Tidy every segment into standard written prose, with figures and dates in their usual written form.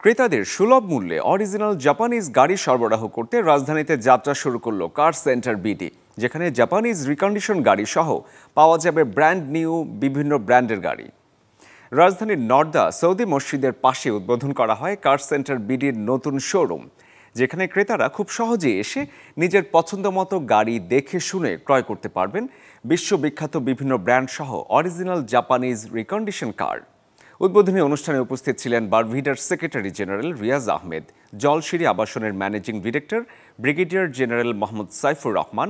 ক্রেতাদের সুলভ মূল্যে অরিজিনাল জাপানিজ গাড়ি সরবরাহ করতে রাজধানীতে যাত্রা শুরু করলো কার সেন্টার বিডি, যেখানে জাপানিজ রিকন্ডিশন গাড়ি সহ পাওয়া যাবে ব্র্যান্ড নিউ বিভিন্ন ব্র্যান্ডের গাড়ি। রাজধানীর নর্দা সৌদি মসজিদের পাশে উদ্বোধন করা হয় কার সেন্টার বিডির নতুন শোরুম, যেখানে ক্রেতারা খুব সহজে এসে নিজের পছন্দমতো গাড়ি দেখে শুনে ক্রয় করতে পারবেন বিশ্ববিখ্যাত বিভিন্ন ব্র্যান্ড সহ অরিজিনাল জাপানিজ রিকন্ডিশন কার। উদ্বোধনী অনুষ্ঠানে উপস্থিত ছিলেন বারভিডার সেক্রেটারি জেনারেল রিয়াজ আহমেদ, জলশিরি আবাসনের managing director brigadier general Mohammad Saifur Rahman,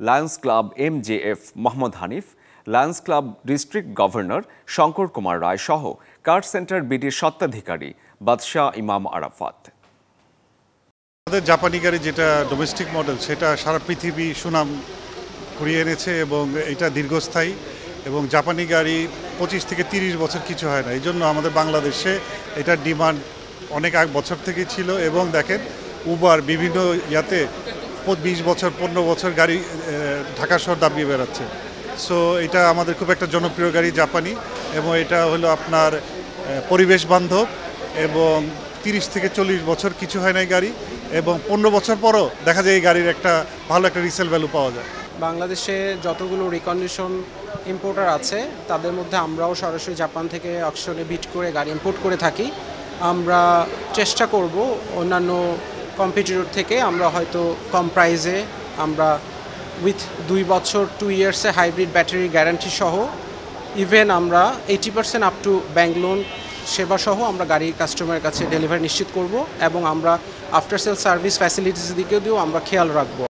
lions club MJF Mohammad Hanif, lions club district governor Shankar Kumar Roy সহ কার সেন্টার বিডির স্বত্বাধিকারী বাদশাহ ইমাম আরাফাত। আমাদের জাপানি গাড়ি যেটা ডোমেস্টিক মডেল, সেটা সারা পৃথিবী সুনাম কুড়িয়ে এনেছে এবং এটা দীর্ঘস্থায়ী। এবং জাপানি গাড়ি 25 থেকে 30 বছর কিছু হয় না, এই জন্য আমাদের বাংলাদেশে এটার ডিমান্ড অনেক আগ বছর থেকেই ছিল। এবং দেখেন উবার বিভিন্ন ইয়াতে 20 বছর 15 বছর গাড়ি ঢাকা শহর দাবিয়ে বেড়াচ্ছে। সো এটা আমাদের খুব একটা জনপ্রিয় গাড়ি জাপানি, এবং এটা হলো আপনার পরিবেশ বান্ধব এবং 30 থেকে 40 বছর কিছু হয় না এই গাড়ি, এবং 15 বছর পরও দেখা যায় এই গাড়ির একটা ভালো একটা রিসেল ভ্যালু পাওয়া যায়। বাংলাদেশে যতগুলো রিকন্ডিশন ইম্পোর্টার আছে তাদের মধ্যে আমরাও সরাসরি জাপান থেকে অকশনে বিট করে গাড়ি ইম্পোর্ট করে থাকি। আমরা চেষ্টা করব অন্যান্য কম্পিটিটর থেকে আমরা হয়তো কম প্রাইসে আমরা উইথ 2 বছর 2 ইয়ার্সে হাইব্রিড ব্যাটারি গ্যারান্টি সহ ইভেন আমরা 80% আপ টু ব্যাংক লোন সেবা সহ আমরা গাড়ি কাস্টমারের কাছে ডেলিভারি নিশ্চিত করব, এবং আমরা আফটার সেল সার্ভিস ফ্যাসিলিটিস দিকেও আমরা খেয়াল রাখবো।